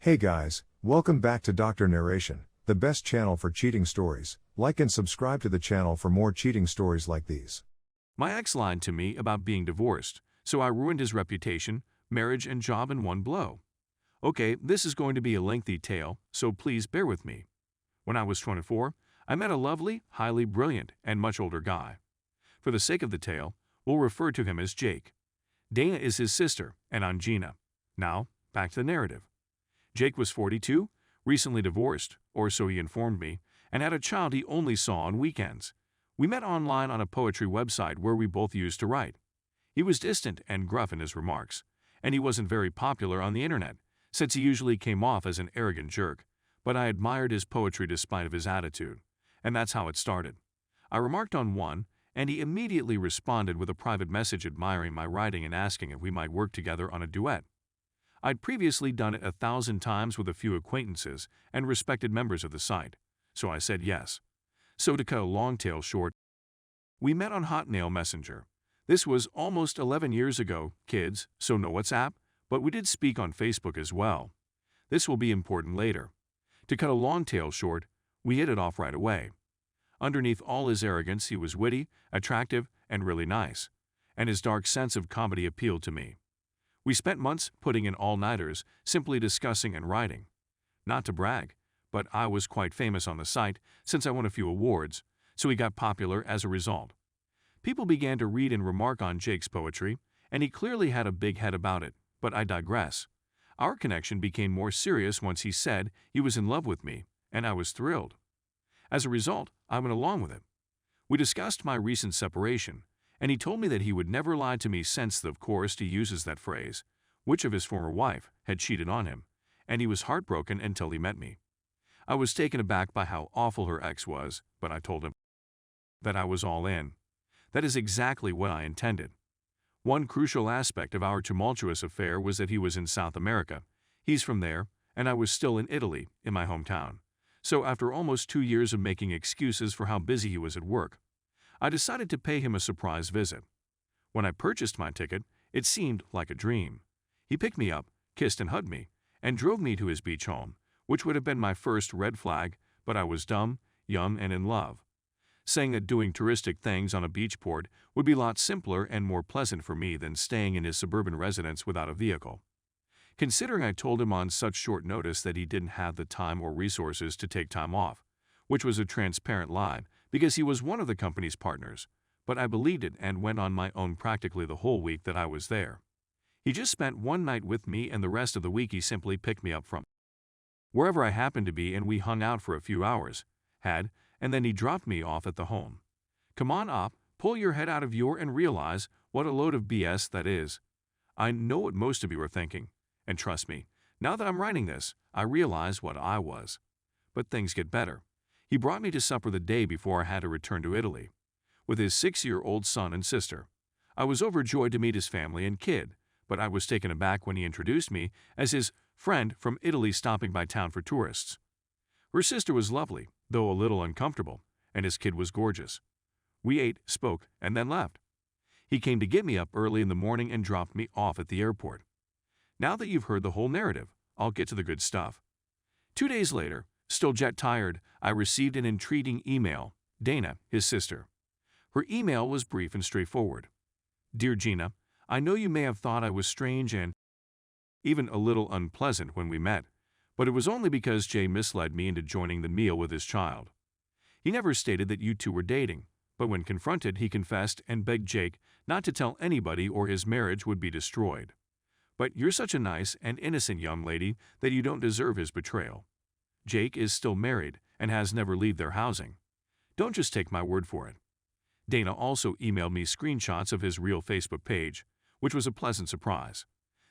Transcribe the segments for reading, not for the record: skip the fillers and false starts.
Hey guys, welcome back to Dr. Narration, the best channel for cheating stories. Like and subscribe to the channel for more cheating stories like these. My ex lied to me about being divorced, so I ruined his reputation, marriage, and job in one blow. Okay, this is going to be a lengthy tale, so please bear with me. When I was 24, I met a lovely, highly brilliant, and much older guy. For the sake of the tale, we'll refer to him as Jake. Dana is his sister, and I'm Gina. Now, back to the narrative. Jake was 42, recently divorced, or so he informed me, and had a child he only saw on weekends. We met online on a poetry website where we both used to write. He was distant and gruff in his remarks, and he wasn't very popular on the internet, since he usually came off as an arrogant jerk, but I admired his poetry despite of his attitude, and that's how it started. I remarked on one, and he immediately responded with a private message admiring my writing and asking if we might work together on a duet. I'd previously done it 1,000 times with a few acquaintances and respected members of the site, so I said yes. So to cut a long tale short, we met on Hotmail Messenger. This was almost 11 years ago, kids, so no WhatsApp, but we did speak on Facebook as well. This will be important later. To cut a long tale short, we hit it off right away. Underneath all his arrogance, he was witty, attractive, and really nice, and his dark sense of comedy appealed to me. We spent months putting in all-nighters, simply discussing and writing. Not to brag, but I was quite famous on the site since I won a few awards, so he got popular as a result. People began to read and remark on Jake's poetry, and he clearly had a big head about it, but I digress. Our connection became more serious once he said he was in love with me, and I was thrilled. As a result, I went along with it. We discussed my recent separation, and he told me that he would never lie to me since, of course, he uses that phrase, which of his former wife had cheated on him, and he was heartbroken until he met me. I was taken aback by how awful her ex was, but I told him that I was all in. That is exactly what I intended. One crucial aspect of our tumultuous affair was that he was in South America. He's from there, and I was still in Italy, in my hometown. So after almost 2 years of making excuses for how busy he was at work, I decided to pay him a surprise visit. When I purchased my ticket, it seemed like a dream. He picked me up, kissed and hugged me, and drove me to his beach home, which would have been my first red flag, but I was dumb, young, and in love. Saying that doing touristic things on a beach port would be a lot simpler and more pleasant for me than staying in his suburban residence without a vehicle. Considering I told him on such short notice that he didn't have the time or resources to take time off, which was a transparent lie because he was one of the company's partners, but I believed it and went on my own practically the whole week that I was there. He just spent one night with me, and the rest of the week he simply picked me up from wherever I happened to be, and we hung out for a few hours, and then he dropped me off at the home. Come on up, pull your head out of your and realize what a load of BS that is. I know what most of you are thinking, and trust me, now that I'm writing this, I realize what I was. But things get better. He brought me to supper the day before I had to return to Italy, with his 6-year-old son and sister. I was overjoyed to meet his family and kid, but I was taken aback when he introduced me as his friend from Italy stopping by town for tourists. Her sister was lovely, though a little uncomfortable, and his kid was gorgeous. We ate, spoke, and then left. He came to get me up early in the morning and dropped me off at the airport. Now that you've heard the whole narrative, I'll get to the good stuff. 2 days later, still jet-tired, I received an intriguing email. Dana, his sister. Her email was brief and straightforward. Dear Gina, I know you may have thought I was strange and even a little unpleasant when we met, but it was only because Jay misled me into joining the meal with his child. He never stated that you two were dating, but when confronted, he confessed and begged Jake not to tell anybody or his marriage would be destroyed. But you're such a nice and innocent young lady that you don't deserve his betrayal. Jake is still married and has never left their housing. Don't just take my word for it. Dana also emailed me screenshots of his real Facebook page, which was a pleasant surprise.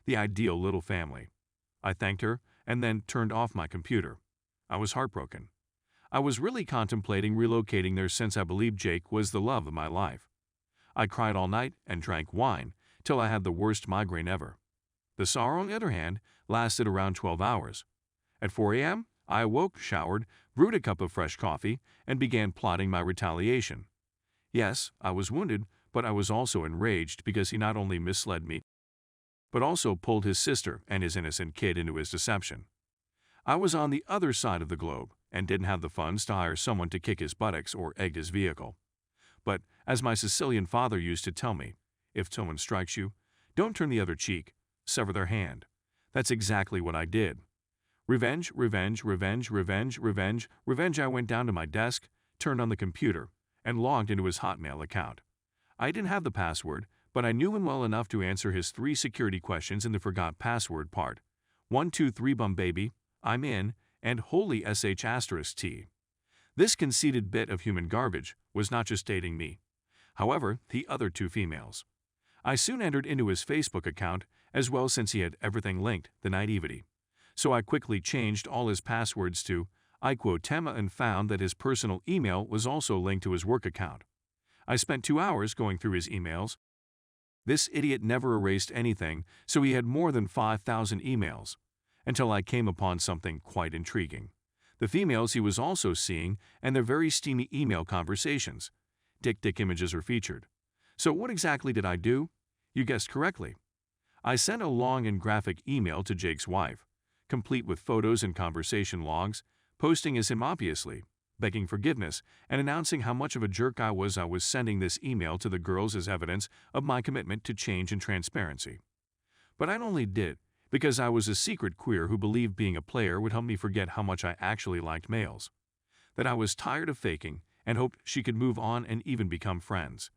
The ideal little family. I thanked her and then turned off my computer. I was heartbroken. I was really contemplating relocating there since I believed Jake was the love of my life. I cried all night and drank wine till I had the worst migraine ever. The sorrow, on the other hand, lasted around 12 hours. At 4 a.m., I awoke, showered, brewed a cup of fresh coffee, and began plotting my retaliation. Yes, I was wounded, but I was also enraged because he not only misled me, but also pulled his sister and his innocent kid into his deception. I was on the other side of the globe and didn't have the funds to hire someone to kick his buttocks or egg his vehicle. But, as my Sicilian father used to tell me, if someone strikes you, don't turn the other cheek, sever their hand. That's exactly what I did. Revenge, revenge, revenge, revenge, revenge, revenge. I went down to my desk, turned on the computer, and logged into his Hotmail account. I didn't have the password, but I knew him well enough to answer his 3 security questions in the forgot password part. 1, 2, 3 bum baby, I'm in, and holy sh*t. This conceited bit of human garbage was not just dating me. However, the other 2 females. I soon entered into his Facebook account as well since he had everything linked, the naivety. So I quickly changed all his passwords to I quote Tema and found that his personal email was also linked to his work account. I spent 2 hours going through his emails. This idiot never erased anything, so he had more than 5,000 emails. Until I came upon something quite intriguing. The females he was also seeing and their very steamy email conversations. Dick images are featured. So what exactly did I do? You guessed correctly. I sent a long and graphic email to Jake's wife, complete with photos and conversation logs, posting as him obviously, begging forgiveness, and announcing how much of a jerk I was sending this email to the girls as evidence of my commitment to change and transparency. But I only did because I was a secret queer who believed being a player would help me forget how much I actually liked males. That I was tired of faking and hoped she could move on and even become friends.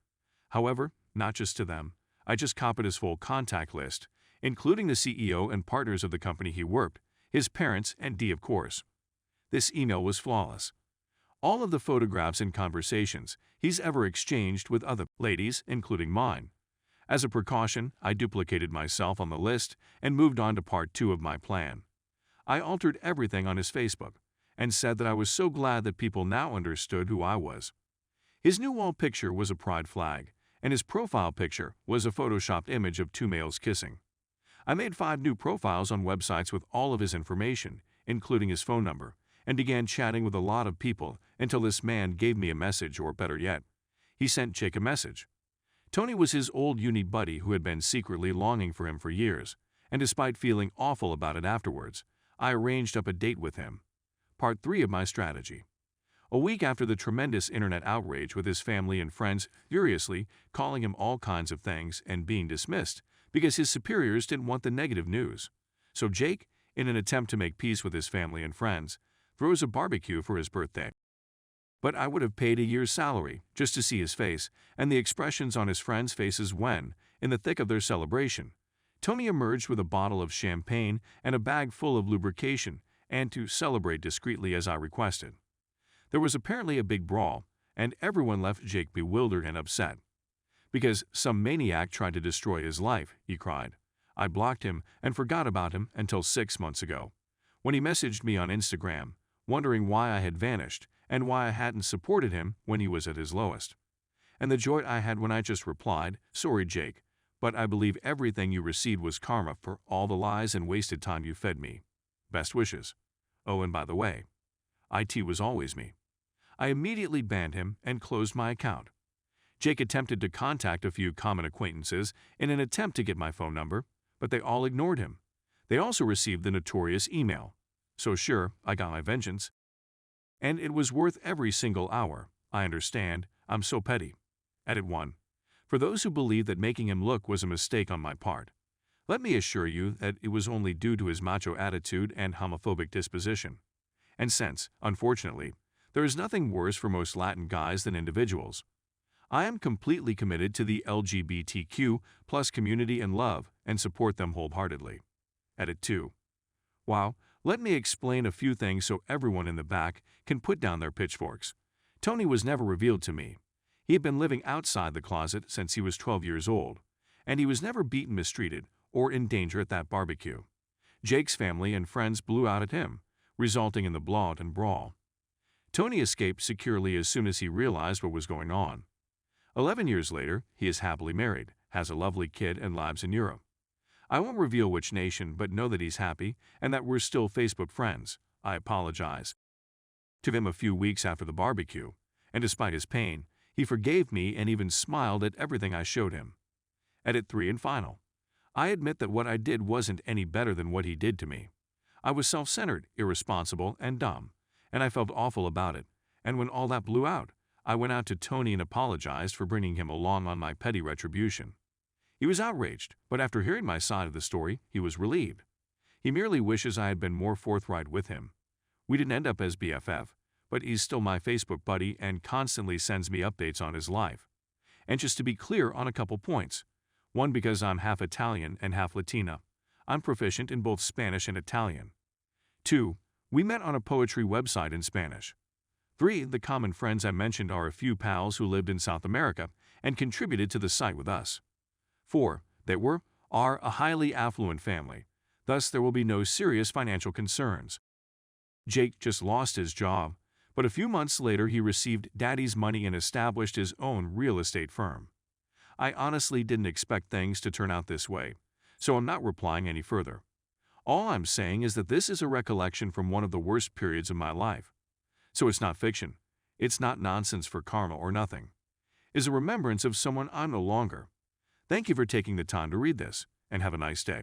However, not just to them, I just copied his full contact list, including the CEO and partners of the company he worked, his parents, and D of course. This email was flawless. All of the photographs and conversations he's ever exchanged with other ladies, including mine. As a precaution, I duplicated myself on the list and moved on to part 2 of my plan. I altered everything on his Facebook and said that I was so glad that people now understood who I was. His new wall picture was a pride flag, and his profile picture was a photoshopped image of 2 males kissing. I made 5 new profiles on websites with all of his information, including his phone number, and began chatting with a lot of people until this man gave me a message, or better yet, he sent Jake a message. Tony was his old uni buddy who had been secretly longing for him for years, and despite feeling awful about it afterwards, I arranged up a date with him. Part 3 of my strategy. A week after the tremendous internet outrage with his family and friends furiously calling him all kinds of things and being dismissed because his superiors didn't want the negative news. So Jake, in an attempt to make peace with his family and friends, throws a barbecue for his birthday. But I would have paid a year's salary just to see his face and the expressions on his friends' faces when, in the thick of their celebration, Tony emerged with a bottle of champagne and a bag full of lubrication and to celebrate discreetly as I requested. There was apparently a big brawl, and everyone left Jake bewildered and upset. Because some maniac tried to destroy his life, he cried. I blocked him and forgot about him until 6 months ago, when he messaged me on Instagram, wondering why I had vanished and why I hadn't supported him when he was at his lowest. And the joy I had when I just replied, sorry Jake, but I believe everything you received was karma for all the lies and wasted time you fed me. Best wishes. Oh, and by the way, IT was always me. I immediately banned him and closed my account. Jake attempted to contact a few common acquaintances in an attempt to get my phone number, but they all ignored him. They also received the notorious email. So sure, I got my vengeance. And it was worth every single hour. I understand, I'm so petty. Edit 1. For those who believe that making him look was a mistake on my part, let me assure you that it was only due to his macho attitude and homophobic disposition. And since, unfortunately, there is nothing worse for most Latin guys than individuals, I am completely committed to the LGBTQ+ community and love and support them wholeheartedly. Edit 2. Wow, let me explain a few things so everyone in the back can put down their pitchforks. Tony was never revealed to me. He had been living outside the closet since he was 12 years old, and he was never beaten, mistreated, or in danger at that barbecue. Jake's family and friends blew out at him, resulting in the blood and brawl. Tony escaped securely as soon as he realized what was going on. 11 years later, he is happily married, has a lovely kid, and lives in Europe. I won't reveal which nation, but know that he's happy and that we're still Facebook friends. I apologize to him a few weeks after the barbecue, and despite his pain, he forgave me and even smiled at everything I showed him. Edit 3 and final. I admit that what I did wasn't any better than what he did to me. I was self-centered, irresponsible, and dumb, and I felt awful about it. And when all that blew out, I went out to Tony and apologized for bringing him along on my petty retribution. He was outraged, but after hearing my side of the story, he was relieved. He merely wishes I had been more forthright with him. We didn't end up as BFF, but he's still my Facebook buddy and constantly sends me updates on his life. And just to be clear on a couple points. 1, because I'm half Italian and half Latina. I'm proficient in both Spanish and Italian. 2, we met on a poetry website in Spanish. 3, the common friends I mentioned are a few pals who lived in South America and contributed to the site with us. 4, they are a highly affluent family, thus there will be no serious financial concerns. Jake just lost his job, but a few months later he received daddy's money and established his own real estate firm. I honestly didn't expect things to turn out this way, so I'm not replying any further. All I'm saying is that this is a recollection from one of the worst periods of my life. So it's not fiction. It's not nonsense for karma or nothing. It's a remembrance of someone I'm no longer. Thank you for taking the time to read this, and have a nice day.